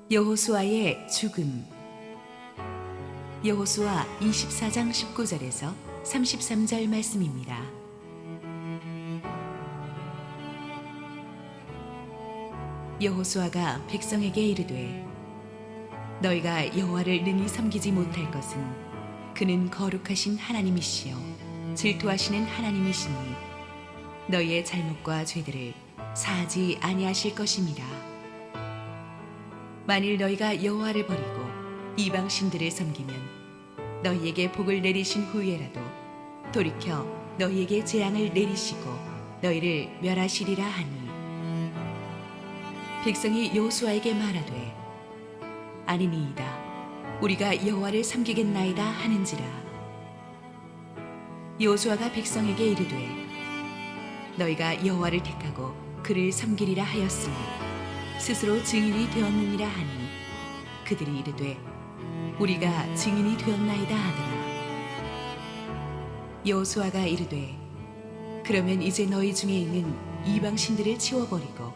여호수아의 죽음. 여호수아 24장 19절에서 33절 말씀입니다. 여호수아가 백성에게 이르되 너희가 여호와를 능히 섬기지 못할 것은 그는 거룩하신 하나님이시요 질투하시는 하나님이시니 너희의 잘못과 죄들을 사하지 아니하실 것임이라. 만일 너희가 여호와를 버리고 이방 신들을 섬기면 너희에게 복을 내리신 후에라도 돌이켜 너희에게 재앙을 내리시고 너희를 멸하시리라 하니, 백성이 여호수아에게 말하되 아니니이다 우리가 여호와를 섬기겠나이다 하는지라. 여호수아가 백성에게 이르되 너희가 여호와를 택하고 그를 섬기리라 하였으니 스스로 증인이 되었느니라 하니, 그들이 이르되 우리가 증인이 되었나이다 하더라. 여호수아가 이르되 그러면 이제 너희 중에 있는 이방 신들을 치워버리고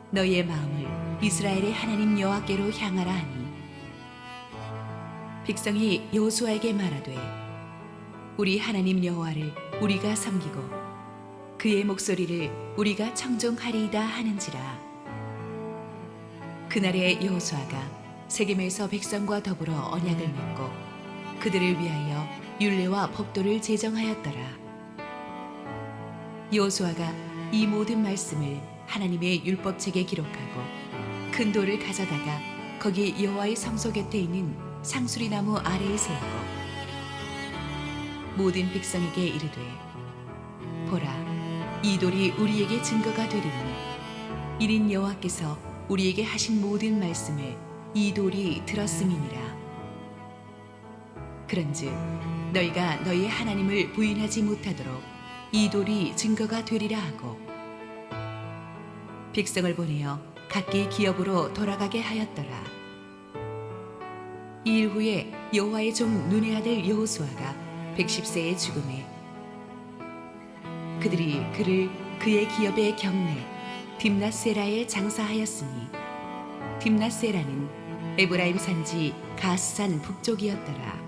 너희의 마음을 이스라엘의 하나님 여호와께로 향하라 하니, 백성이 여호수아에게 말하되 우리 하나님 여호와를 우리가 섬기고 그의 목소리를 우리가 청종하리이다 하는지라. 그날에 여호수아가 세겜에서 백성과 더불어 언약을 맺고 그들을 위하여 율례와 법도를 제정하였더라. 여호수아가 이 모든 말씀을 하나님의 율법책에 기록하고 큰 돌을 가져다가 거기 여호와의 성소 곁에 있는 상수리 나무 아래에 세우고 모든 백성에게 이르되 보라, 이 돌이 우리에게 증거가 되리니 이는 여호와께서 우리에게 하신 모든 말씀을 이 돌이 들었음이니라. 그런즉 너희가 너희 하나님을 부인하지 못하도록 이 돌이 증거가 되리라 하고 백성을 보내어 각기 기업으로 돌아가게 하였더라. 이 일 후에 여호와의 종 눈의 아들 여호수아가 110세에 죽음에 그들이 그를 그의 기업의 경내 딥낫세라에 장사하였으니, 딥낫세라는 에브라임 산지 가스산 북쪽이었더라.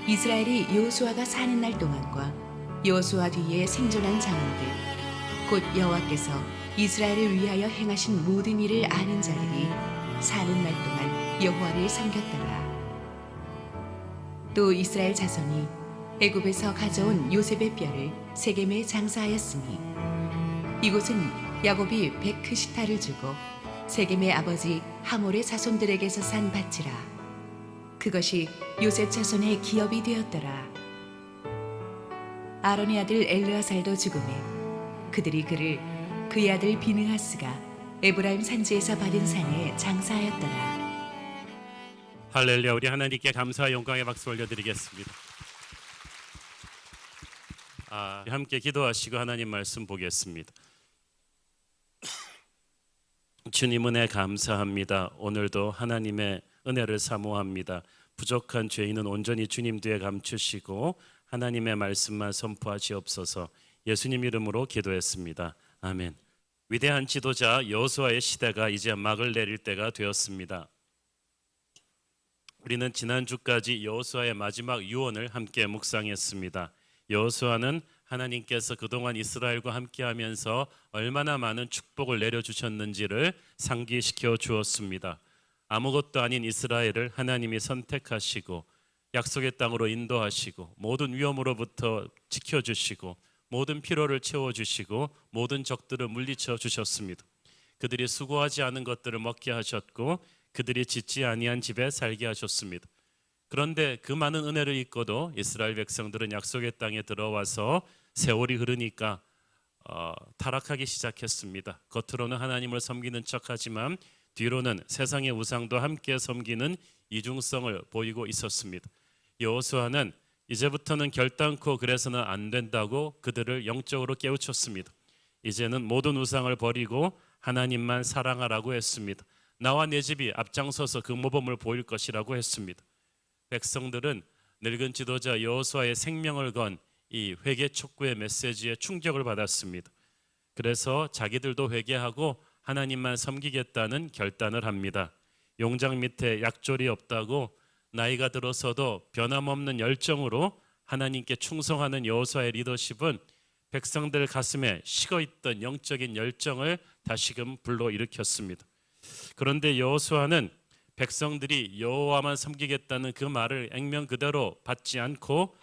이스라엘이 여호수아가 사는 날 동안과 여호수아 뒤에 생존한 장로들 곧 여호와께서 이스라엘을 위하여 행하신 모든 일을 아는 자들이 사는 날 동안 여호와를 섬겼더라. 또 이스라엘 자손이 애굽에서 가져온 요셉의 뼈를 세겜에 장사하였으니, 이곳은 야곱이 백크시타를 주고 세겜의 아버지 하몰의 자손들에게서 산 밭이라. 그것이 요셉 자손의 기업이 되었더라. 아론의 아들 엘르아살도 죽음에 그들이 그를 그의 아들 비느하스가 에브라임 산지에서 받은 산에 장사하였더라. 할렐루야. 우리 하나님께 감사와 영광의 박수 올려드리겠습니다. 함께 기도하시고 하나님 말씀 보겠습니다. 주님 은혜 감사합니다. 오늘도 하나님의 은혜를 사모합니다. 부족한 죄인은 온전히 주님 뒤에 감추시고 하나님의 말씀만 선포하시옵소서. 예수님 이름으로 기도했습니다. 아멘. 위대한 지도자 여호수아의 시대가 이제 막을 내릴 때가 되었습니다. 우리는 지난주까지 여호수아의 마지막 유언을 함께 묵상했습니다. 여호수아는 하나님께서 그동안 이스라엘과 함께하면서 얼마나 많은 축복을 내려주셨는지를 상기시켜 주었습니다. 아무것도 아닌 이스라엘을 하나님이 선택하시고 약속의 땅으로 인도하시고 모든 위험으로부터 지켜주시고 모든 필요를 채워주시고 모든 적들을 물리쳐 주셨습니다. 그들이 수고하지 않은 것들을 먹게 하셨고 그들이 짓지 아니한 집에 살게 하셨습니다. 그런데 그 많은 은혜를 잊고도 이스라엘 백성들은 약속의 땅에 들어와서 세월이 흐르니까 타락하기 시작했습니다. 겉으로는 하나님을 섬기는 척하지만 뒤로는 세상의 우상도 함께 섬기는 이중성을 보이고 있었습니다. 여호수아는 이제부터는 결단코 그래서는 안 된다고 그들을 영적으로 깨우쳤습니다. 이제는 모든 우상을 버리고 하나님만 사랑하라고 했습니다. 나와 내 집이 앞장서서 그 모범을 보일 것이라고 했습니다. 백성들은 늙은 지도자 여호수아의 생명을 건 이 회개 촉구의 메시지에 충격을 받았습니다. 그래서 자기들도 회개하고 하나님만 섬기겠다는 결단을 합니다. 용장 밑에 약졸이 없다고 나이가 들어서도 변함없는 열정으로 하나님께 충성하는 여호수아의 리더십은 백성들 가슴에 식어있던 영적인 열정을 다시금 불러일으켰습니다. 그런데 여호수아는 백성들이 여호와만 섬기겠다는 그 말을 액면 그대로 받지 않고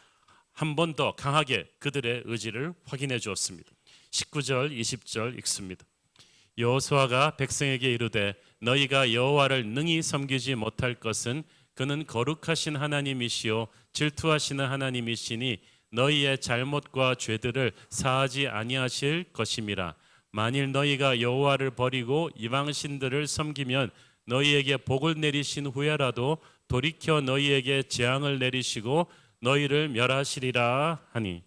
한 번 더 강하게 그들의 의지를 확인해 주었습니다. 19절 20절 읽습니다. 여호수아가 백성에게 이르되 너희가 여호와를 능히 섬기지 못할 것은 그는 거룩하신 하나님이시요 질투하시는 하나님이시니 너희의 잘못과 죄들을 사하지 아니하실 것임이라. 만일 너희가 여호와를 버리고 이방 신들을 섬기면 너희에게 복을 내리신 후에라도 돌이켜 너희에게 재앙을 내리시고 너희를 멸하시리라 하니.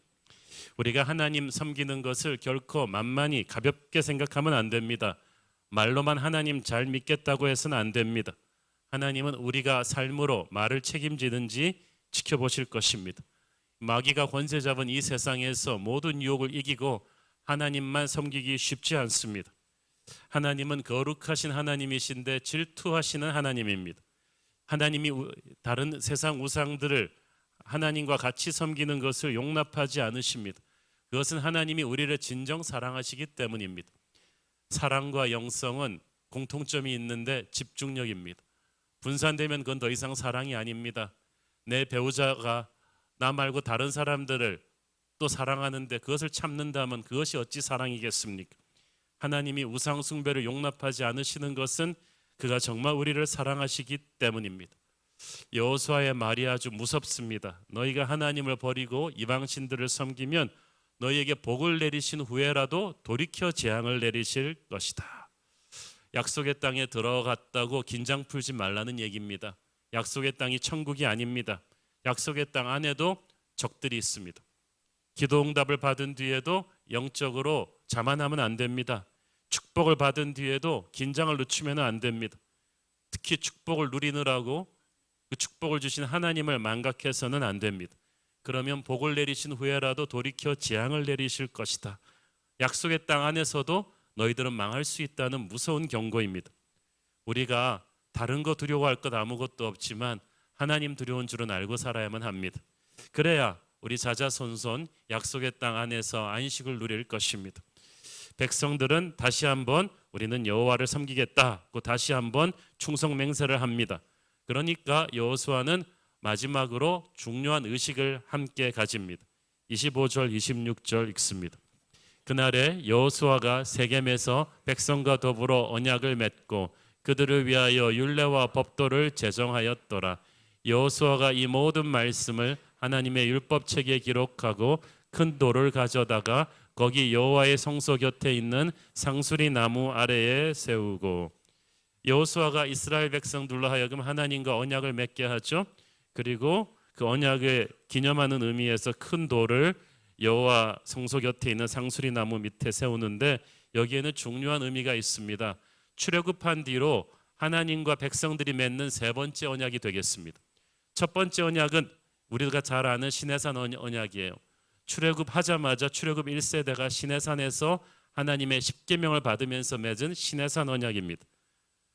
우리가 하나님 섬기는 것을 결코 만만히 가볍게 생각하면 안 됩니다. 말로만 하나님 잘 믿겠다고 해서는 안 됩니다. 하나님은 우리가 삶으로 말을 책임지는지 지켜보실 것입니다. 마귀가 권세 잡은 이 세상에서 모든 유혹을 이기고 하나님만 섬기기 쉽지 않습니다. 하나님은 거룩하신 하나님이신데 질투하시는 하나님입니다. 하나님이 다른 세상 우상들을 하나님과 같이 섬기는 것을 용납하지 않으십니다. 그것은 하나님이 우리를 진정 사랑하시기 때문입니다. 사랑과 영성은 공통점이 있는데 집중력입니다. 분산되면 그건 더 이상 사랑이 아닙니다. 내 배우자가 나 말고 다른 사람들을 또 사랑하는데 그것을 참는다면 그것이 어찌 사랑이겠습니까? 하나님이 우상 숭배를 용납하지 않으시는 것은 그가 정말 우리를 사랑하시기 때문입니다. 여호수아의 말이 아주 무섭습니다. 너희가 하나님을 버리고 이방 신들을 섬기면 너희에게 복을 내리신 후에라도 돌이켜 재앙을 내리실 것이다. 약속의 땅에 들어갔다고 긴장 풀지 말라는 얘기입니다. 약속의 땅이 천국이 아닙니다. 약속의 땅 안에도 적들이 있습니다. 기도 응답을 받은 뒤에도 영적으로 자만하면 안 됩니다. 축복을 받은 뒤에도 긴장을 늦추면 안 됩니다. 특히 축복을 누리느라고 그 축복을 주신 하나님을 망각해서는 안 됩니다. 그러면 복을 내리신 후에라도 돌이켜 재앙을 내리실 것이다. 약속의 땅 안에서도 너희들은 망할 수 있다는 무서운 경고입니다. 우리가 다른 거 두려워할 것 아무것도 없지만 하나님 두려운 줄은 알고 살아야만 합니다. 그래야 우리 자자손손 약속의 땅 안에서 안식을 누릴 것입니다. 백성들은 다시 한번 우리는 여호와를 섬기겠다고 다시 한번 충성 맹세를 합니다. 그러니까 여호수아는 마지막으로 중요한 의식을 함께 가집니다. 25절 26절 읽습니다. 그날에 여호수아가 세겜에서 백성과 더불어 언약을 맺고 그들을 위하여 율례와 법도를 제정하였더라. 여호수아가 이 모든 말씀을 하나님의 율법책에 기록하고 큰 돌을 가져다가 거기 여호와의 성소 곁에 있는 상수리 나무 아래에 세우고. 여호수아가 이스라엘 백성들로 하여금 하나님과 언약을 맺게 하죠. 그리고 그 언약을 기념하는 의미에서 큰 돌을 여호와 성소 곁에 있는 상수리 나무 밑에 세우는데 여기에는 중요한 의미가 있습니다. 출애굽한 뒤로 하나님과 백성들이 맺는 세 번째 언약이 되겠습니다. 첫 번째 언약은 우리가 잘 아는 시내산 언약이에요. 출애굽하자마자 출애굽 1세대가 시내산에서 하나님의 십계명을 받으면서 맺은 시내산 언약입니다.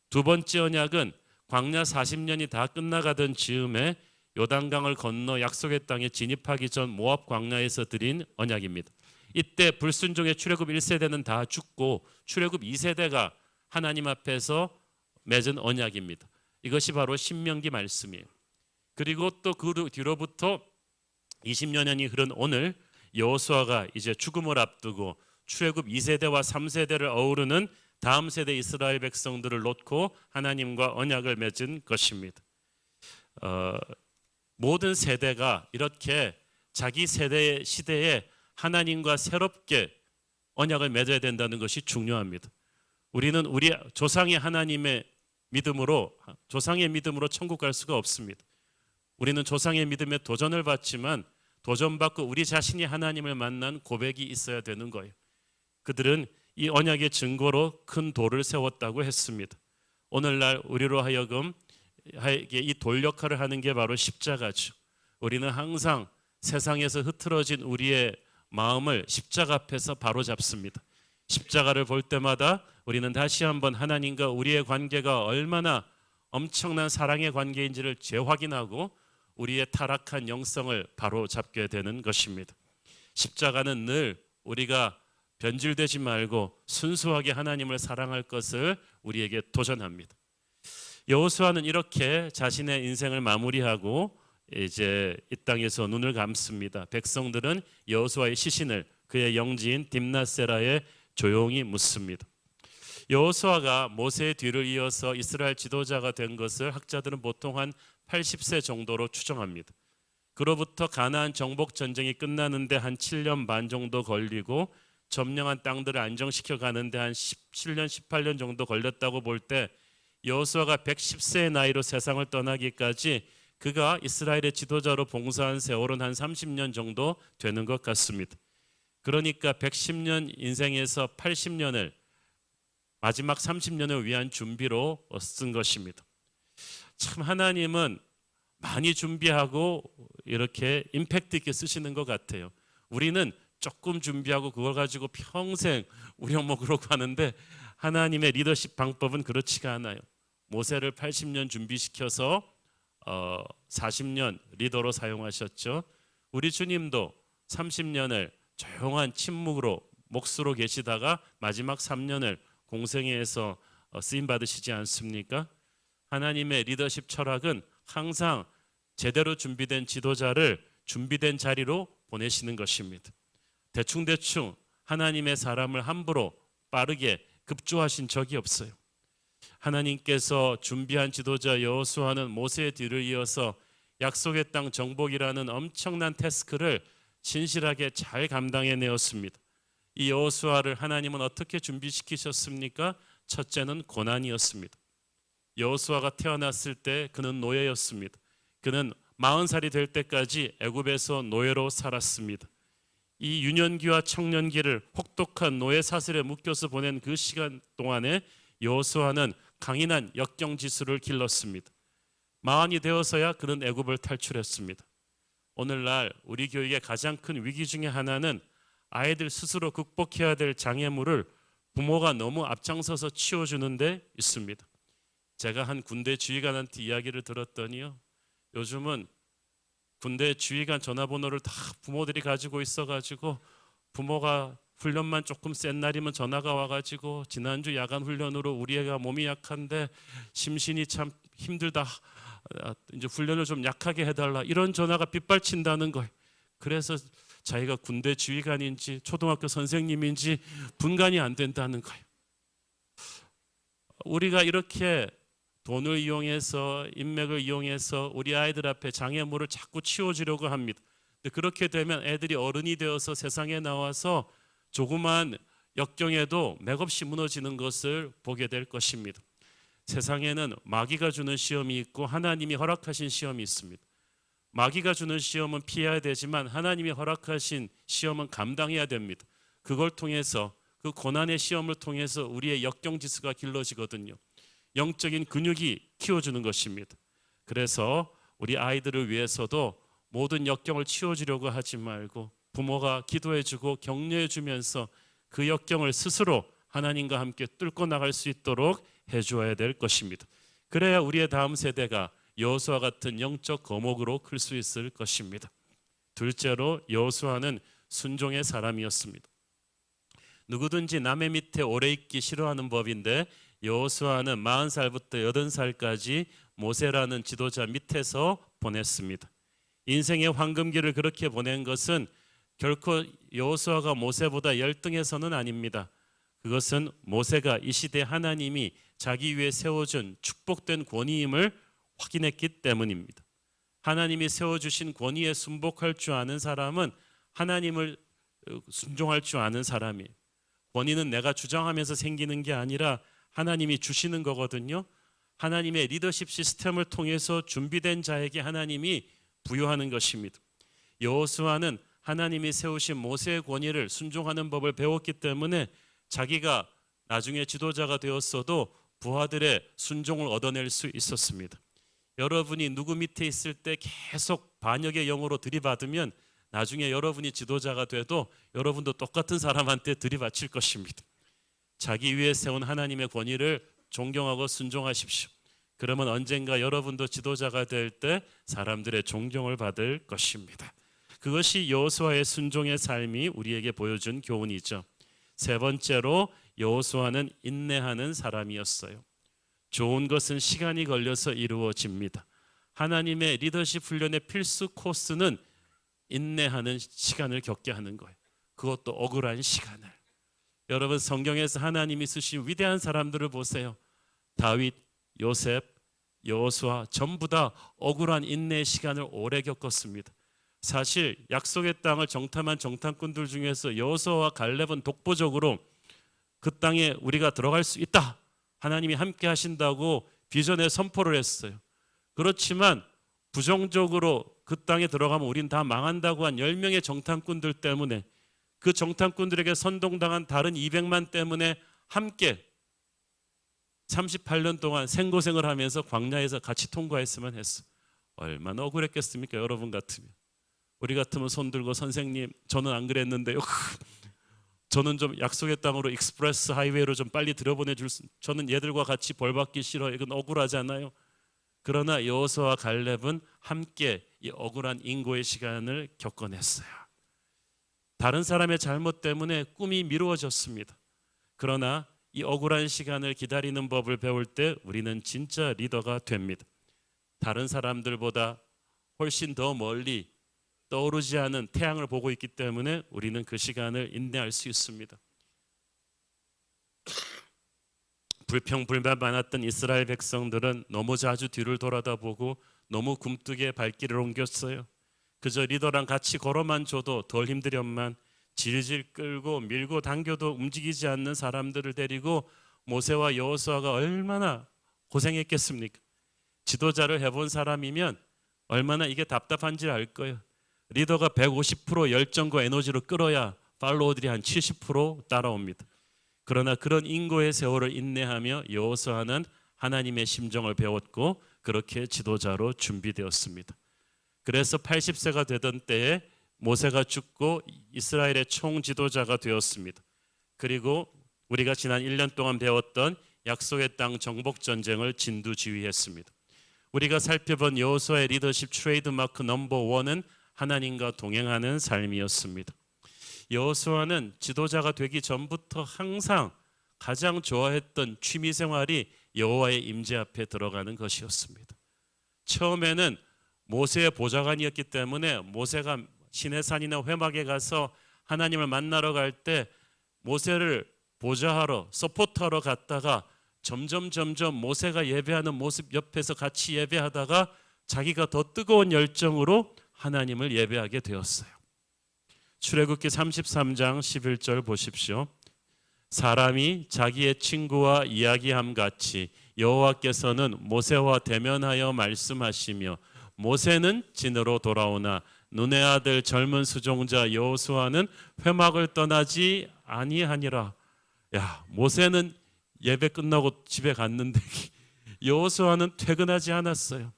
두 번째 언약은 광야 40년이 다 끝나가던 즈음에 요단강을 건너 약속의 땅에 진입하기 전 모압 광야에서 드린 언약입니다. 이때 불순종의 출애굽 1세대는 다 죽고 출애굽 2세대가 하나님 앞에서 맺은 언약입니다. 이것이 바로 신명기 말씀이에요. 그리고 또 그 뒤로부터 20여 년이 흐른 오늘 여호수아가 이제 죽음을 앞두고 출애굽 2세대와 3세대를 어우르는 다음 세대 이스라엘 백성들을 놓고 하나님과 언약을 맺은 것입니다. 모든 세대가 이렇게 자기 세대의 시대에 하나님과 새롭게 언약을 맺어야 된다는 것이 중요합니다. 우리는 우리 조상의 하나님의 믿음으로 천국 갈 수가 없습니다. 우리는 조상의 믿음에 도전을 받지만 도전받고 우리 자신이 하나님을 만난 고백이 있어야 되는 거예요. 그들은 이 언약의 증거로 큰 돌을 세웠다고 했습니다. 오늘날 우리로 하여금 이 돌 역할을 하는 게 바로 십자가죠. 우리는 항상 세상에서 흐트러진 우리의 마음을 십자가 앞에서 바로잡습니다. 십자가를 볼 때마다 우리는 다시 한번 하나님과 우리의 관계가 얼마나 엄청난 사랑의 관계인지를 재확인하고 우리의 타락한 영성을 바로 잡게 되는 것입니다. 십자가는 늘 우리가 변질되지 말고 순수하게 하나님을 사랑할 것을 우리에게 도전합니다. 여호수아는 이렇게 자신의 인생을 마무리하고 이제 이 땅에서 눈을 감습니다. 백성들은 여호수아의 시신을 그의 영지인 딥나세라에 조용히 묻습니다. 여호수아가 모세의 뒤를 이어서 이스라엘 지도자가 된 것을 학자들은 보통 한 80세 정도로 추정합니다. 그로부터 가나안 정복 전쟁이 끝나는데 한 7년 반 정도 걸리고 점령한 땅들을 안정시켜 가는데 한 17년 18년 정도 걸렸다고 볼 때 여호수아가 110세의 나이로 세상을 떠나기까지 그가 이스라엘의 지도자로 봉사한 세월은 한 30년 정도 되는 것 같습니다. 그러니까 110년 인생에서 80년을 마지막 30년을 위한 준비로 쓴 것입니다. 참 하나님은 많이 준비하고 이렇게 임팩트 있게 쓰시는 것 같아요. 우리는 조금 준비하고 그걸 가지고 평생 우리 그러고 하는데 하나님의 리더십 방법은 그렇지가 않아요. 모세를 80년 준비시켜서 40년 리더로 사용하셨죠. 우리 주님도 30년을 조용한 침묵으로 몫으로 계시다가 마지막 3년을 공생애에서 쓰임 받으시지 않습니까? 하나님의 리더십 철학은 항상 제대로 준비된 지도자를 준비된 자리로 보내시는 것입니다. 대충대충 하나님의 사람을 함부로 빠르게 급조하신 적이 없어요. 하나님께서 준비한 지도자 여호수아는 모세의 뒤를 이어서 약속의 땅 정복이라는 엄청난 태스크를 신실하게 잘 감당해내었습니다. 이 여호수아를 하나님은 어떻게 준비시키셨습니까? 첫째는 고난이었습니다. 여호수아가 태어났을 때 그는 노예였습니다. 그는 40살이 될 때까지 애굽에서 노예로 살았습니다. 이 유년기와 청년기를 혹독한 노예 사슬에 묶여서 보낸 그 시간 동안에 여호수아는 강인한 역경지수를 길렀습니다. 마흔이 되어서야 그는 애굽을 탈출했습니다. 오늘날 우리 교육의 가장 큰 위기 중에 하나는 아이들 스스로 극복해야 될 장애물을 부모가 너무 앞장서서 치워주는 데 있습니다. 제가 한 군대 지휘관한테 이야기를 들었더니요, 요즘은 군대 지휘관 전화번호를 다 부모들이 가지고 있어가지고 부모가 훈련만 조금 센 날이면 전화가 와가지고 지난주 야간 훈련으로 우리 애가 몸이 약한데 심신이 참 힘들다, 이제 훈련을 좀 약하게 해달라, 이런 전화가 빗발친다는 거예요. 그래서 자기가 군대 지휘관인지 초등학교 선생님인지 분간이 안 된다는 거예요. 우리가 이렇게 돈을 이용해서 인맥을 이용해서 우리 아이들 앞에 장애물을 자꾸 치워주려고 합니다. 근데 그렇게 되면 애들이 어른이 되어서 세상에 나와서 조그만 역경에도 맥없이 무너지는 것을 보게 될 것입니다. 세상에는 마귀가 주는 시험이 있고 하나님이 허락하신 시험이 있습니다. 마귀가 주는 시험은 피해야 되지만 하나님이 허락하신 시험은 감당해야 됩니다. 그걸 통해서, 그 고난의 시험을 통해서 우리의 역경지수가 길러지거든요. 영적인 근육이 키워주는 것입니다. 그래서 우리 아이들을 위해서도 모든 역경을 치워주려고 하지 말고 부모가 기도해주고 격려해주면서 그 역경을 스스로 하나님과 함께 뚫고 나갈 수 있도록 해주어야 될 것입니다. 그래야 우리의 다음 세대가 여호수아 같은 영적 거목으로 클 수 있을 것입니다. 둘째로 여호수아는 순종의 사람이었습니다. 누구든지 남의 밑에 오래 있기 싫어하는 법인데 여호수아는 40살부터 80살까지 모세라는 지도자 밑에서 보냈습니다. 인생의 황금기를 그렇게 보낸 것은 결코 여호수아가 모세보다 열등해서는 아닙니다. 그것은 모세가 이 시대 하나님이 자기 위해 세워준 축복된 권위임을 확인했기 때문입니다. 하나님이 세워주신 권위에 순복할 줄 아는 사람은 하나님을 순종할 줄 아는 사람이에요. 권위는 내가 주장하면서 생기는 게 아니라 하나님이 주시는 거거든요. 하나님의 리더십 시스템을 통해서 준비된 자에게 하나님이 부여하는 것입니다. 여호수아는 하나님이 세우신 모세의 권위를 순종하는 법을 배웠기 때문에 자기가 나중에 지도자가 되었어도 부하들의 순종을 얻어낼 수 있었습니다. 여러분이 누구 밑에 있을 때 계속 반역의 영으로 들이받으면 나중에 여러분이 지도자가 돼도 여러분도 똑같은 사람한테 들이받칠 것입니다. 자기 위에 세운 하나님의 권위를 존경하고 순종하십시오. 그러면 언젠가 여러분도 지도자가 될 때 사람들의 존경을 받을 것입니다. 그것이 여호수아의 순종의 삶이 우리에게 보여준 교훈이죠. 세 번째로 여호수아는 인내하는 사람이었어요. 좋은 것은 시간이 걸려서 이루어집니다. 하나님의 리더십 훈련의 필수 코스는 인내하는 시간을 겪게 하는 거예요. 그것도 억울한 시간을. 여러분, 성경에서 하나님이 쓰신 위대한 사람들을 보세요. 다윗, 요셉, 여호수아 전부 다 억울한 인내의 시간을 오래 겪었습니다. 사실 약속의 땅을 정탐한 정탐꾼들 중에서 여호수아와 갈렙은 독보적으로 그 땅에 우리가 들어갈 수 있다, 하나님이 함께 하신다고 비전에 선포를 했어요. 그렇지만 부정적으로 그 땅에 들어가면 우린 다 망한다고 한 10명의 정탐꾼들 때문에, 그 정탐꾼들에게 선동당한 다른 200만 때문에 함께 38년 동안 생고생을 하면서 광야에서 같이 통과했으면 했어. 얼마나 억울했겠습니까? 여러분 같으면. 우리 같으면 손 들고 선생님 저는 안 그랬는데요. 저는 좀 약속의 땅으로 익스프레스 하이웨이로 좀 빨리 들여보내줄 수, 저는 얘들과 같이 벌받기 싫어요. 이건 억울하잖아요. 그러나 여호수아와 갈렙은 함께 이 억울한 인고의 시간을 겪어냈어요. 다른 사람의 잘못 때문에 꿈이 미루어졌습니다. 그러나 이 억울한 시간을 기다리는 법을 배울 때 우리는 진짜 리더가 됩니다. 다른 사람들보다 훨씬 더 멀리 떠오르지 않은 태양을 보고 있기 때문에 우리는 그 시간을 인내할 수 있습니다. 불평불만 많았던 이스라엘 백성들은 너무 자주 뒤를 돌아다보고 너무 굼뜨게 발길을 옮겼어요. 그저 리더랑 같이 걸어만 줘도 덜 힘들련만 질질 끌고 밀고 당겨도 움직이지 않는 사람들을 데리고 모세와 여호수아가 얼마나 고생했겠습니까? 지도자를 해본 사람이면 얼마나 이게 답답한지 알 거예요. 리더가 150% 열정과 에너지로 끌어야 팔로워들이 한 70% 따라옵니다. 그러나 그런 인고의 세월을 인내하며 여호수아는 하나님의 심정을 배웠고 그렇게 지도자로 준비되었습니다. 그래서 80세가 되던 때에 모세가 죽고 이스라엘의 총 지도자가 되었습니다. 그리고 우리가 지난 1년 동안 배웠던 약속의 땅 정복 전쟁을 진두지휘했습니다. 우리가 살펴본 여호수아의 리더십 트레이드마크 넘버 1은 하나님과 동행하는 삶이었습니다. 여호수아는 지도자가 되기 전부터 항상 가장 좋아했던 취미 생활이 여호와의 임재 앞에 들어가는 것이었습니다. 처음에는 모세의 보좌관이었기 때문에 모세가 시내산이나 회막에 가서 하나님을 만나러 갈 때 모세를 보좌하러 서포트하러 갔다가 점점 모세가 예배하는 모습 옆에서 같이 예배하다가 자기가 더 뜨거운 열정으로 하나님을 예배하게 되었어요. 출애굽기 33장 11절 보십시오. 사람이 자기의 친구와 이야기함 같이 여호와께서는 모세와 대면하여 말씀하시며 모세는 진으로 돌아오나 눈의 아들 젊은 수종자 여호수아는 회막을 떠나지 아니하니라. 야, 모세는 예배 끝나고 집에 갔는데 여호수아는 퇴근하지 않았어요.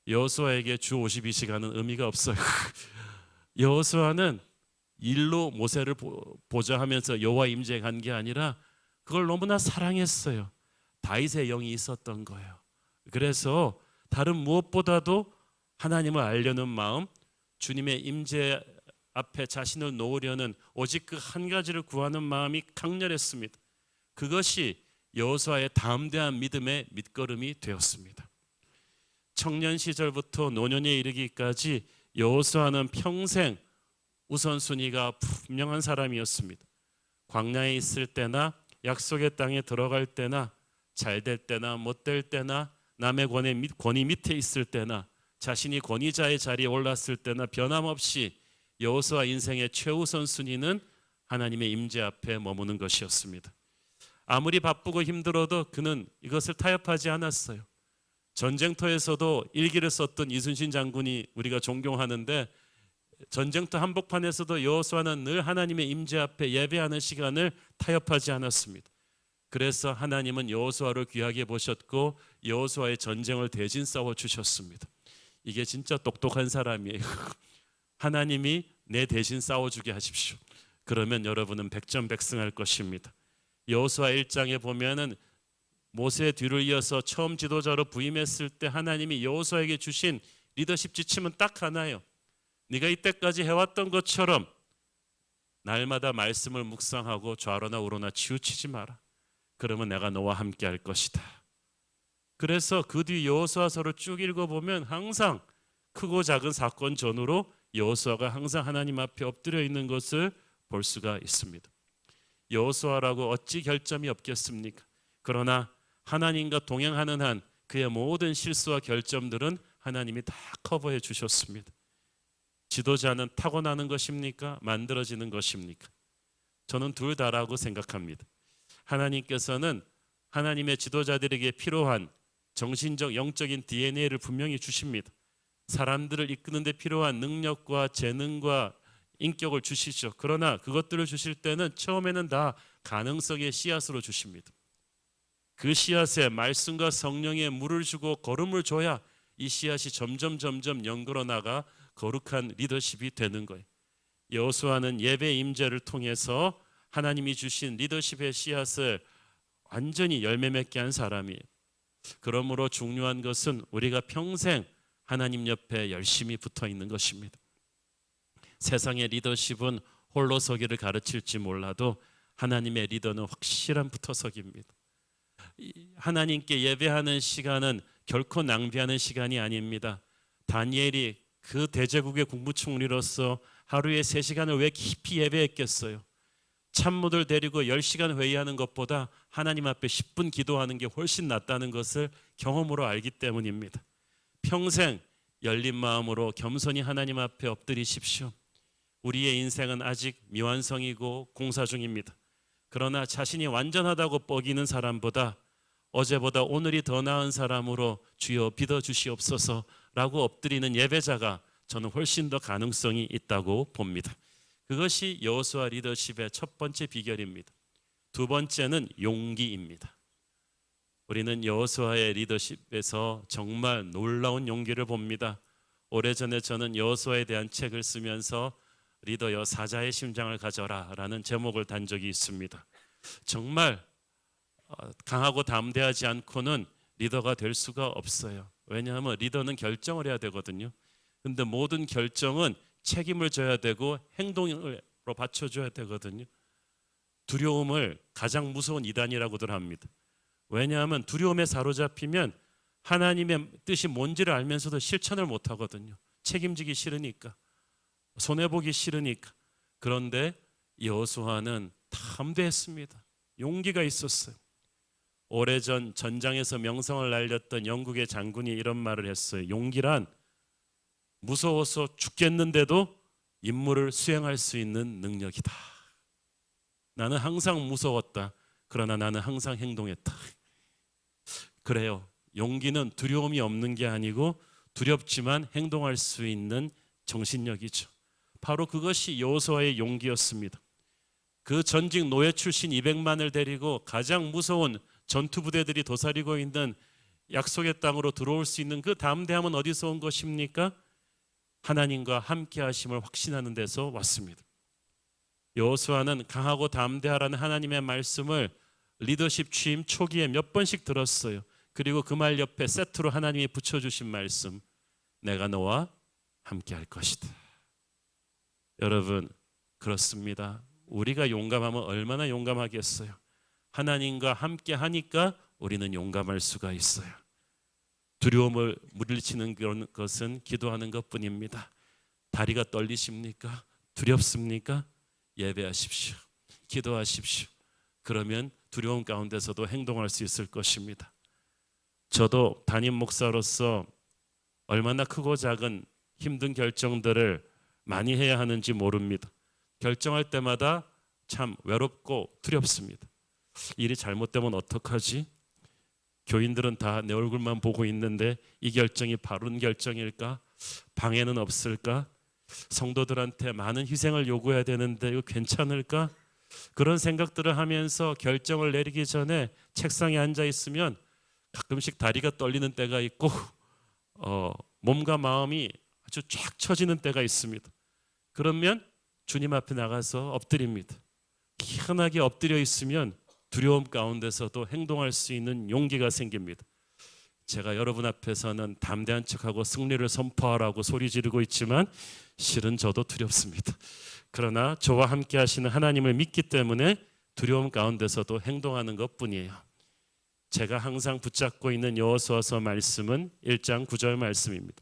여호수아에게 주 52시간은 의미가 없어요. 여호수아는 일로 모세를 보좌하면서 여호와 임재에 간 게 아니라 그걸 너무나 사랑했어요. 다윗의 영이 있었던 거예요. 그래서 다른 무엇보다도 하나님을 알려는 마음, 주님의 임재 앞에 자신을 놓으려는 오직 그 한 가지를 구하는 마음이 강렬했습니다. 그것이 여호수아의 담대한 믿음의 밑거름이 되었습니다. 청년 시절부터 노년에 이르기까지 여호수아는 평생 우선순위가 분명한 사람이었습니다. 광야에 있을 때나 약속의 땅에 들어갈 때나 잘 될 때나 못 될 때나 남의 권위 밑에 있을 때나 자신이 권위자의 자리에 올랐을 때나 변함없이 여호수아 인생의 최우선 순위는 하나님의 임재 앞에 머무는 것이었습니다. 아무리 바쁘고 힘들어도 그는 이것을 타협하지 않았어요. 전쟁터에서도 일기를 썼던 이순신 장군이 우리가 존경하는데 전쟁터 한복판에서도 여호수아는 늘 하나님의 임재 앞에 예배하는 시간을 타협하지 않았습니다. 그래서 하나님은 여호수아를 귀하게 보셨고 여호수아의 전쟁을 대신 싸워 주셨습니다. 이게 진짜 똑똑한 사람이에요. 하나님이 내 대신 싸워주게 하십시오. 그러면 여러분은 백전백승할 것입니다. 여호수아 1장에 보면은 모세 뒤를 이어서 처음 지도자로 부임했을 때 하나님이 여호수아에게 주신 리더십 지침은 딱 하나예요. 네가 이때까지 해왔던 것처럼 날마다 말씀을 묵상하고 좌로나 우로나 치우치지 마라. 그러면 내가 너와 함께 할 것이다. 그래서 그 뒤 여호수아서를 쭉 읽어보면 항상 크고 작은 사건 전후로 여호수아가 항상 하나님 앞에 엎드려 있는 것을 볼 수가 있습니다. 여호수아라고 어찌 결점이 없겠습니까? 그러나 하나님과 동행하는 한 그의 모든 실수와 결점들은 하나님이 다 커버해 주셨습니다. 지도자는 타고나는 것입니까? 만들어지는 것입니까? 저는 둘 다라고 생각합니다. 하나님께서는 하나님의 지도자들에게 필요한 정신적, 영적인 DNA를 분명히 주십니다. 사람들을 이끄는 데 필요한 능력과 재능과 인격을 주시죠. 그러나 그것들을 주실 때는 처음에는 다 가능성의 씨앗으로 주십니다. 그 씨앗에 말씀과 성령의 물을 주고 거름을 줘야 이 씨앗이 점점 연결어 나가 거룩한 리더십이 되는 거예요. 여호수아는 예배 임재를 통해서 하나님이 주신 리더십의 씨앗을 완전히 열매 맺게 한 사람이에요. 그러므로 중요한 것은 우리가 평생 하나님 옆에 열심히 붙어 있는 것입니다. 세상의 리더십은 홀로서기를 가르칠지 몰라도 하나님의 리더는 확실한 붙어서기입니다. 하나님께 예배하는 시간은 결코 낭비하는 시간이 아닙니다. 다니엘이 그 대제국의 국무총리로서 하루에 3시간을 왜 깊이 예배했겠어요? 참모들 데리고 10시간 회의하는 것보다 하나님 앞에 10분 기도하는 게 훨씬 낫다는 것을 경험으로 알기 때문입니다. 평생 열린 마음으로 겸손히 하나님 앞에 엎드리십시오. 우리의 인생은 아직 미완성이고 공사 중입니다. 그러나 자신이 완전하다고 뻐기는 사람보다 어제보다 오늘이 더 나은 사람으로 주여 믿어주시옵소서라고 엎드리는 예배자가 저는 훨씬 더 가능성이 있다고 봅니다. 그것이 여호수아 리더십의 첫 번째 비결입니다. 두 번째는 용기입니다. 우리는 여호수아의 리더십에서 정말 놀라운 용기를 봅니다. 오래전에 저는 여호수아에 대한 책을 쓰면서 리더여 사자의 심장을 가져라 라는 제목을 단 적이 있습니다. 정말 강하고 담대하지 않고는 리더가 될 수가 없어요. 왜냐하면 리더는 결정을 해야 되거든요. 근데 모든 결정은 책임을 져야 되고 행동으로 받쳐줘야 되거든요. 두려움을 가장 무서운 이단이라고들 합니다. 왜냐하면 두려움에 사로잡히면 하나님의 뜻이 뭔지를 알면서도 실천을 못 하거든요. 책임지기 싫으니까, 손해보기 싫으니까. 그런데 여호수아는 담대했습니다. 용기가 있었어요. 오래전 전장에서 명성을 날렸던 영국의 장군이 이런 말을 했어요. 용기란 무서워서 죽겠는데도 임무를 수행할 수 있는 능력이다. 나는 항상 무서웠다. 그러나 나는 항상 행동했다. 그래요. 용기는 두려움이 없는 게 아니고 두렵지만 행동할 수 있는 정신력이죠. 바로 그것이 여호수아의 용기였습니다. 그 전직 노예 출신 200만을 데리고 가장 무서운 전투 부대들이 도사리고 있는 약속의 땅으로 들어올 수 있는 그 담대함은 어디서 온 것입니까? 하나님과 함께 하심을 확신하는 데서 왔습니다. 여호수아는 강하고 담대하라는 하나님의 말씀을 리더십 취임 초기에 몇 번씩 들었어요. 그리고 그 말 옆에 세트로 하나님이 붙여주신 말씀, 내가 너와 함께 할 것이다. 여러분, 그렇습니다. 우리가 용감하면 얼마나 용감하겠어요. 하나님과 함께 하니까 우리는 용감할 수가 있어요. 두려움을 물리치는 그런 것은 기도하는 것뿐입니다. 다리가 떨리십니까? 두렵습니까? 예배하십시오. 기도하십시오. 그러면 두려움 가운데서도 행동할 수 있을 것입니다. 저도 담임 목사로서 얼마나 크고 작은 힘든 결정들을 많이 해야 하는지 모릅니다. 결정할 때마다 참 외롭고 두렵습니다. 일이 잘못되면 어떡하지? 교인들은 다 내 얼굴만 보고 있는데 이 결정이 바른 결정일까? 방해는 없을까? 성도들한테 많은 희생을 요구해야 되는데 이거 괜찮을까? 그런 생각들을 하면서 결정을 내리기 전에 책상에 앉아 있으면 가끔씩 다리가 떨리는 때가 있고 몸과 마음이 아주 쫙 처지는 때가 있습니다. 그러면 주님 앞에 나가서 엎드립니다. 희한하게 엎드려 있으면 두려움 가운데서도 행동할 수 있는 용기가 생깁니다. 제가 여러분 앞에서는 담대한 척하고 승리를 선포하라고 소리 지르고 있지만 실은 저도 두렵습니다. 그러나 저와 함께 하시는 하나님을 믿기 때문에 두려움 가운데서도 행동하는 것뿐이에요. 제가 항상 붙잡고 있는 여호수아서 말씀은 1장 9절 말씀입니다.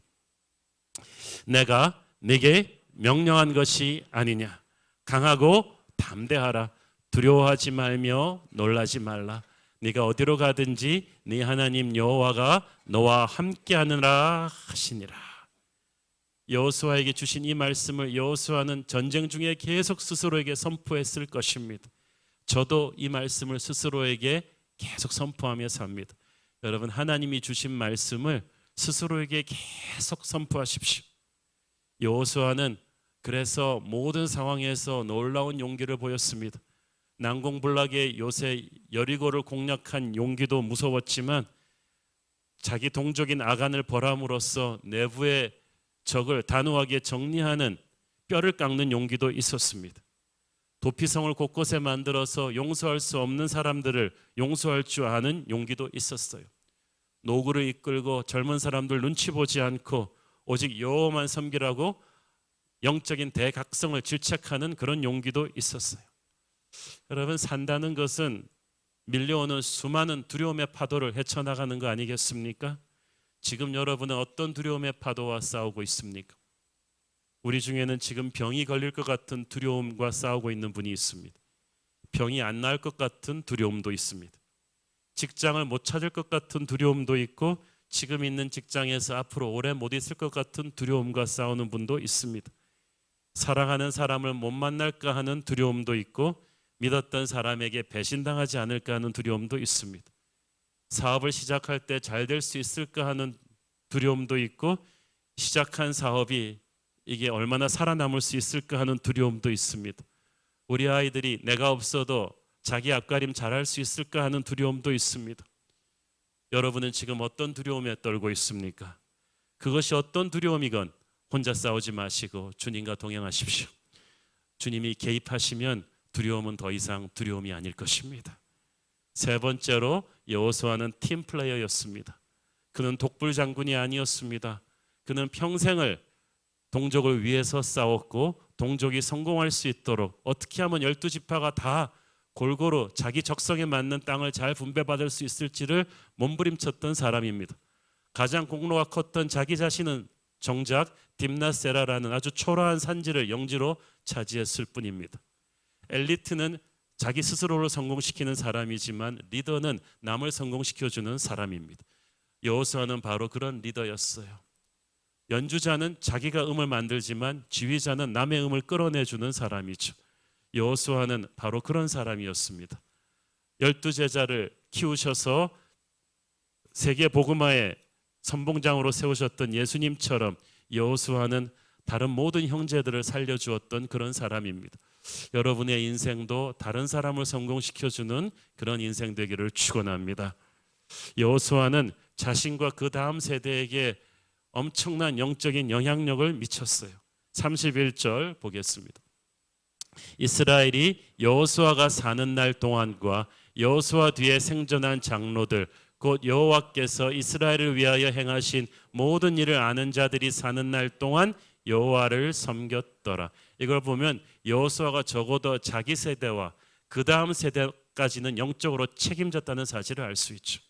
내가 네게 명령한 것이 아니냐. 강하고 담대하라. 두려워하지 말며 놀라지 말라. 네가 어디로 가든지 네 하나님 여호와가 너와 함께하느라 하시니라. 여호수아에게 주신 이 말씀을 여호수아는 전쟁 중에 계속 스스로에게 선포했을 것입니다. 저도 이 말씀을 스스로에게 계속 선포하며 삽니다. 여러분, 하나님이 주신 말씀을 스스로에게 계속 선포하십시오. 여호수아는 그래서 모든 상황에서 놀라운 용기를 보였습니다. 난공불락의 요새 여리고를 공략한 용기도 무서웠지만 자기 동족인 아간을 벌함으로써 내부의 적을 단호하게 정리하는 뼈를 깎는 용기도 있었습니다. 도피성을 곳곳에 만들어서 용서할 수 없는 사람들을 용서할 줄 아는 용기도 있었어요. 노구를 이끌고 젊은 사람들 눈치 보지 않고 오직 여호와만 섬기라고 영적인 대각성을 질책하는 그런 용기도 있었어요. 여러분, 산다는 것은 밀려오는 수많은 두려움의 파도를 헤쳐나가는 거 아니겠습니까? 지금 여러분은 어떤 두려움의 파도와 싸우고 있습니까? 우리 중에는 지금 병이 걸릴 것 같은 두려움과 싸우고 있는 분이 있습니다. 병이 안 나을 것 같은 두려움도 있습니다. 직장을 못 찾을 것 같은 두려움도 있고 지금 있는 직장에서 앞으로 오래 못 있을 것 같은 두려움과 싸우는 분도 있습니다. 사랑하는 사람을 못 만날까 하는 두려움도 있고 믿었던 사람에게 배신당하지 않을까 하는 두려움도 있습니다. 사업을 시작할 때 잘 될 수 있을까 하는 두려움도 있고 시작한 사업이 이게 얼마나 살아남을 수 있을까 하는 두려움도 있습니다. 우리 아이들이 내가 없어도 자기 앞가림 잘할 수 있을까 하는 두려움도 있습니다. 여러분은 지금 어떤 두려움에 떨고 있습니까? 그것이 어떤 두려움이건 혼자 싸우지 마시고 주님과 동행하십시오. 주님이 개입하시면 두려움은 더 이상 두려움이 아닐 것입니다. 세 번째로 여호수아는 팀 플레이어였습니다. 그는 독불 장군이 아니었습니다. 그는 평생을 동족을 위해서 싸웠고 동족이 성공할 수 있도록 어떻게 하면 12지파가 다 골고루 자기 적성에 맞는 땅을 잘 분배받을 수 있을지를 몸부림쳤던 사람입니다. 가장 공로가 컸던 자기 자신은 정작 딥나세라라는 아주 초라한 산지를 영지로 차지했을 뿐입니다. 엘리트는 자기 스스로를 성공시키는 사람이지만 리더는 남을 성공시켜주는 사람입니다. 여호수아는 바로 그런 리더였어요. 연주자는 자기가 음을 만들지만 지휘자는 남의 음을 끌어내주는 사람이죠. 여호수아는 바로 그런 사람이었습니다. 12제자를 키우셔서 세계 복음화의 선봉장으로 세우셨던 예수님처럼 여호수아는 다른 모든 형제들을 살려주었던 그런 사람입니다. 여러분의 인생도 다른 사람을 성공시켜주는 그런 인생 되기를 축원합니다. 여호수아는 자신과 그 다음 세대에게 엄청난 영적인 영향력을 미쳤어요. 31절 보겠습니다. 이스라엘이 여호수아가 사는 날 동안과 여호수아 뒤에 생존한 장로들 곧 여호와께서 이스라엘을 위하여 행하신 모든 일을 아는 자들이 사는 날 동안 여호와를 섬겼더라. 이걸 보면 여호수아가 적어도 자기 세대와 그 다음 세대까지는 영적으로 책임졌다는 사실을 알 수 있죠.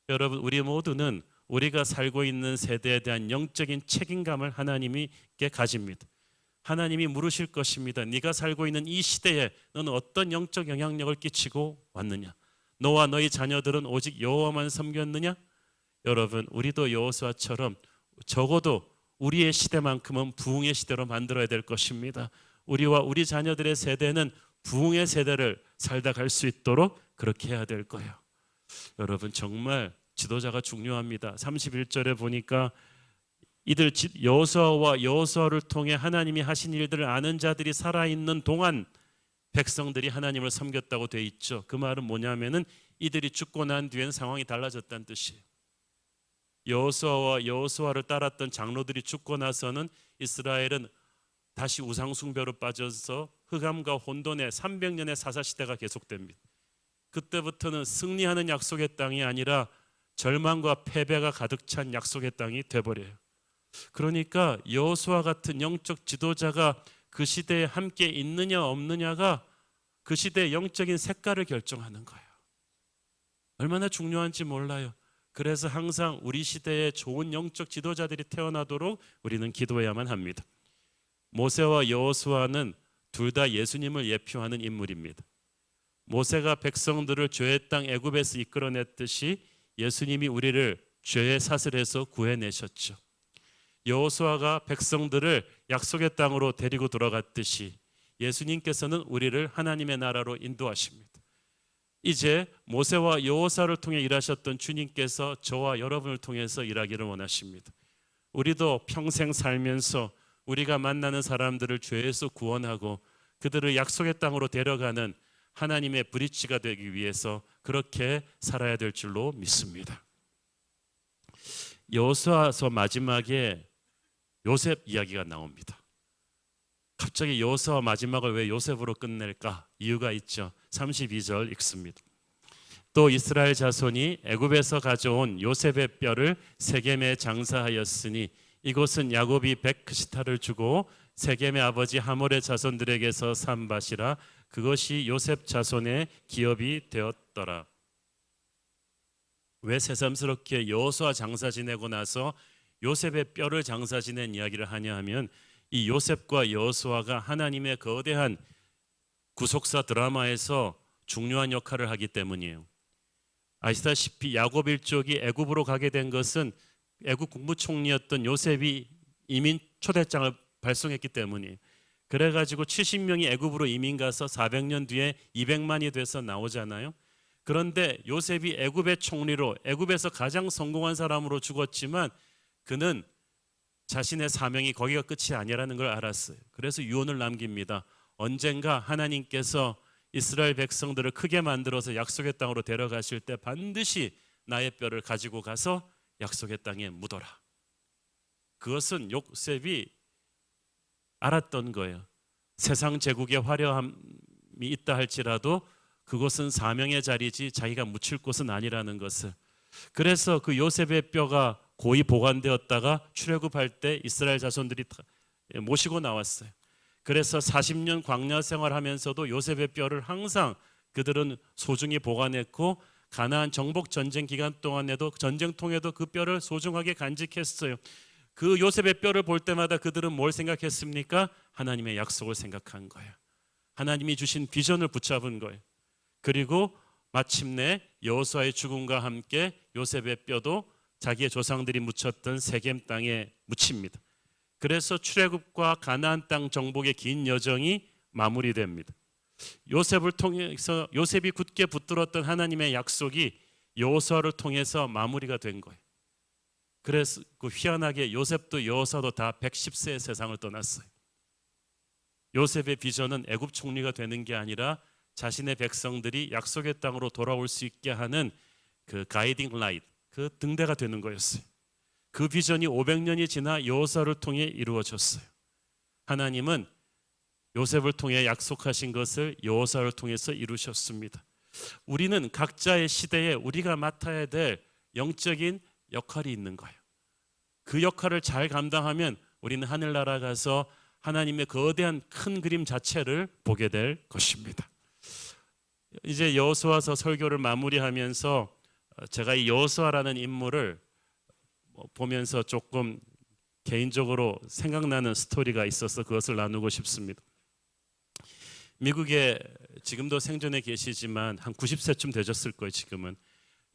여러분, 우리 모두는 우리가 살고 있는 세대에 대한 영적인 책임감을 하나님께 가집니다. 하나님이 물으실 것입니다. 네가 살고 있는 이 시대에 너는 어떤 영적 영향력을 끼치고 왔느냐? 너와 너희 자녀들은 오직 여호와만 섬겼느냐? 여러분, 우리도 여호수아처럼 적어도 우리의 시대만큼은 부흥의 시대로 만들어야 될 것입니다. 우리와 우리 자녀들의 세대는 부흥의 세대를 살다 갈 수 있도록 그렇게 해야 될 거예요. 여러분, 정말 지도자가 중요합니다. 31절에 보니까 이들 여호수아와 여호수아를 통해 하나님이 하신 일들을 아는 자들이 살아있는 동안 백성들이 하나님을 섬겼다고 돼 있죠. 그 말은 뭐냐면은 이들이 죽고 난 뒤엔 상황이 달라졌다는 뜻이에요. 여호수아와 여호수아를 따랐던 장로들이 죽고 나서는 이스라엘은 다시 우상 숭배로 빠져서 흑암과 혼돈의 300년의 사사 시대가 계속됩니다. 그때부터는 승리하는 약속의 땅이 아니라 절망과 패배가 가득 찬 약속의 땅이 돼버려요. 그러니까 여호수아 같은 영적 지도자가 그 시대에 함께 있느냐 없느냐가 그 시대의 영적인 색깔을 결정하는 거예요. 얼마나 중요한지 몰라요. 그래서 항상 우리 시대에 좋은 영적 지도자들이 태어나도록 우리는 기도해야만 합니다. 모세와 여호수아는 둘 다 예수님을 예표하는 인물입니다. 모세가 백성들을 죄의 땅 애굽에서 이끌어냈듯이 예수님이 우리를 죄의 사슬에서 구해내셨죠. 여호수아가 백성들을 약속의 땅으로 데리고 들어갔듯이 예수님께서는 우리를 하나님의 나라로 인도하십니다. 이제 모세와 여호수아를 통해 일하셨던 주님께서 저와 여러분을 통해서 일하기를 원하십니다. 우리도 평생 살면서 우리가 만나는 사람들을 죄에서 구원하고 그들을 약속의 땅으로 데려가는 하나님의 브릿지가 되기 위해서 그렇게 살아야 될 줄로 믿습니다. 여호수아서 마지막에 요셉 이야기가 나옵니다. 갑자기 여호수아 마지막을 왜 요셉으로 끝낼까? 이유가 있죠. 32절 읽습니다. 또 이스라엘 자손이 애굽에서 가져온 요셉의 뼈를 세겜에 장사하였으니 이곳은 야곱이 백크시타를 주고 세겜의 아버지 하몰의 자손들에게서 산 밭이라 그것이 요셉 자손의 기업이 되었더라. 왜 새삼스럽게 여호수아 장사 지내고 나서 요셉의 뼈를 장사 지낸 이야기를 하냐 하면 이 요셉과 여호수아가 하나님의 거대한 구속사 드라마에서 중요한 역할을 하기 때문이에요. 아시다시피 야곱 일족이 애굽으로 가게 된 것은 애굽 국무총리였던 요셉이 이민 초대장을 발송했기 때문이에요. 그래가지고 70명이 애굽으로 이민 가서 400년 뒤에 200만이 돼서 나오잖아요. 그런데 요셉이 애굽의 총리로 애굽에서 가장 성공한 사람으로 죽었지만 그는 자신의 사명이 거기가 끝이 아니라는 걸 알았어요. 그래서 유언을 남깁니다. 언젠가 하나님께서 이스라엘 백성들을 크게 만들어서 약속의 땅으로 데려가실 때 반드시 나의 뼈를 가지고 가서 약속의 땅에 묻어라. 그것은 요셉이 알았던 거예요. 세상 제국의 화려함이 있다 할지라도 그곳은 사명의 자리지 자기가 묻힐 곳은 아니라는 것을. 그래서 그 요셉의 뼈가 고이 보관되었다가 출애굽할 때 이스라엘 자손들이 모시고 나왔어요. 그래서 40년 광야 생활하면서도 요셉의 뼈를 항상 그들은 소중히 보관했고 가나안 정복 전쟁 기간 동안에도 전쟁통에도 그 뼈를 소중하게 간직했어요. 그 요셉의 뼈를 볼 때마다 그들은 뭘 생각했습니까? 하나님의 약속을 생각한 거예요. 하나님이 주신 비전을 붙잡은 거예요. 그리고 마침내 여호수아의 죽음과 함께 요셉의 뼈도 자기의 조상들이 묻혔던 세겜 땅에 묻힙니다. 그래서 출애굽과 가나안 땅 정복의 긴 여정이 마무리됩니다. 요셉을 통해서 요셉이 굳게 붙들었던 하나님의 약속이 여호수아를 통해서 마무리가 된 거예요. 그래서 그 희한하게 요셉도 여호수아도 다 110세의 세상을 떠났어요. 요셉의 비전은 애굽 총리가 되는 게 아니라 자신의 백성들이 약속의 땅으로 돌아올 수 있게 하는 그 가이딩 라이트, 그 등대가 되는 거였어요. 그 비전이 500년이 지나 여호수아를 통해 이루어졌어요. 하나님은 요셉을 통해 약속하신 것을 여호수아를 통해서 이루셨습니다. 우리는 각자의 시대에 우리가 맡아야 될 영적인 역할이 있는 거예요. 그 역할을 잘 감당하면 우리는 하늘나라 가서 하나님의 거대한 큰 그림 자체를 보게 될 것입니다. 이제 여호수아서 설교를 마무리하면서 제가 이 여호수아라는 인물을 보면서 조금 개인적으로 생각나는 스토리가 있어서 그것을 나누고 싶습니다. 미국에 지금도 생존해 계시지만 한 90세쯤 되셨을 거예요. 지금은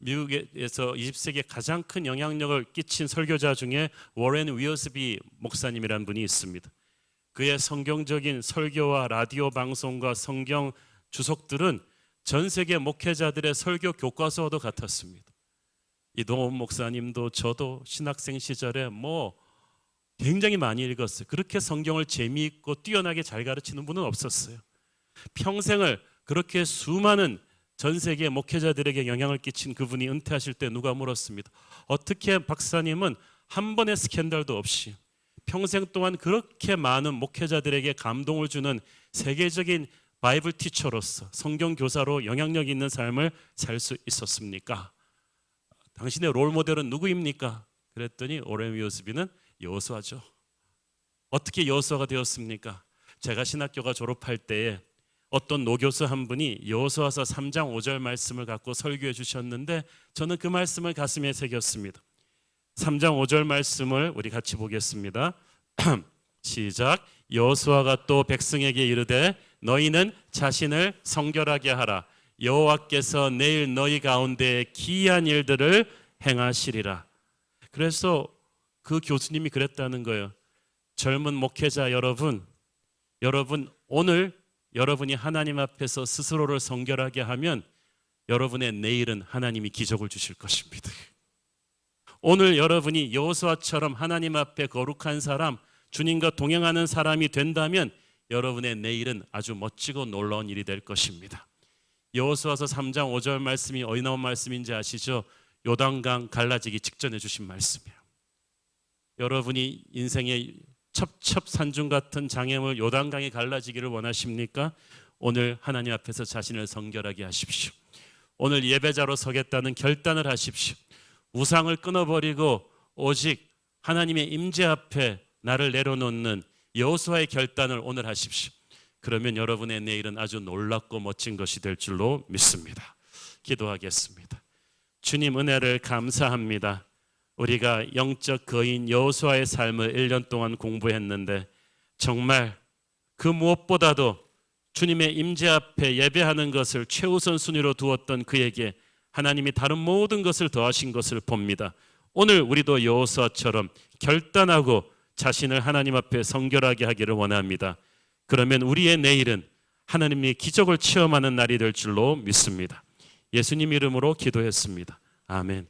미국에서 20세기에 가장 큰 영향력을 끼친 설교자 중에 워렌 위어스비 목사님이라는 분이 있습니다. 그의 성경적인 설교와 라디오 방송과 성경 주석들은 전 세계 목회자들의 설교 교과서와도 같았습니다. 이동원 목사님도 저도 신학생 시절에 굉장히 많이 읽었어요. 그렇게 성경을 재미있고 뛰어나게 잘 가르치는 분은 없었어요. 평생을 그렇게 수많은 전 세계 목회자들에게 영향을 끼친 그분이 은퇴하실 때 누가 물었습니다. 어떻게 박사님은 한 번의 스캔들도 없이 평생 동안 그렇게 많은 목회자들에게 감동을 주는 세계적인 바이블 티처로서 성경 교사로 영향력 있는 삶을 살 수 있었습니까? 당신의 롤 모델은 누구입니까? 그랬더니 오레미 요스비는 여호수아죠. 어떻게 여호수아가 되었습니까? 제가 신학교가 졸업할 때에 어떤 노교수 한 분이 여호수아서 3장 5절 말씀을 갖고 설교해 주셨는데 저는 그 말씀을 가슴에 새겼습니다. 3장 5절 말씀을 우리 같이 보겠습니다. 시작. 여호수아가 또 백성에게 이르되 너희는 자신을 성결하게 하라. 여호와께서 내일 너희 가운데 기이한 일들을 행하시리라. 그래서 그 교수님이 그랬다는 거예요. 젊은 목회자 여러분 오늘 여러분이 하나님 앞에서 스스로를 성결하게 하면 여러분의 내일은 하나님이 기적을 주실 것입니다. 오늘 여러분이 여호수아처럼 하나님 앞에 거룩한 사람, 주님과 동행하는 사람이 된다면 여러분의 내일은 아주 멋지고 놀라운 일이 될 것입니다. 여호수아서 3장 5절 말씀이 어디 나온 말씀인지 아시죠? 요단강 갈라지기 직전에 주신 말씀이에요. 여러분이 인생의 첩첩산중 같은 장애물 요단강이 갈라지기를 원하십니까? 오늘 하나님 앞에서 자신을 성결하게 하십시오. 오늘 예배자로 서겠다는 결단을 하십시오. 우상을 끊어버리고 오직 하나님의 임재 앞에 나를 내려놓는 여호수아의 결단을 오늘 하십시오. 그러면 여러분의 내일은 아주 놀랍고 멋진 것이 될 줄로 믿습니다. 기도하겠습니다. 주님 은혜를 감사합니다. 우리가 영적 거인 여호수아의 삶을 1년 동안 공부했는데 정말 그 무엇보다도 주님의 임재 앞에 예배하는 것을 최우선 순위로 두었던 그에게 하나님이 다른 모든 것을 더하신 것을 봅니다. 오늘 우리도 여호수아처럼 결단하고 자신을 하나님 앞에 성결하게 하기를 원합니다. 그러면 우리의 내일은 하나님의 기적을 체험하는 날이 될 줄로 믿습니다. 예수님 이름으로 기도했습니다. 아멘.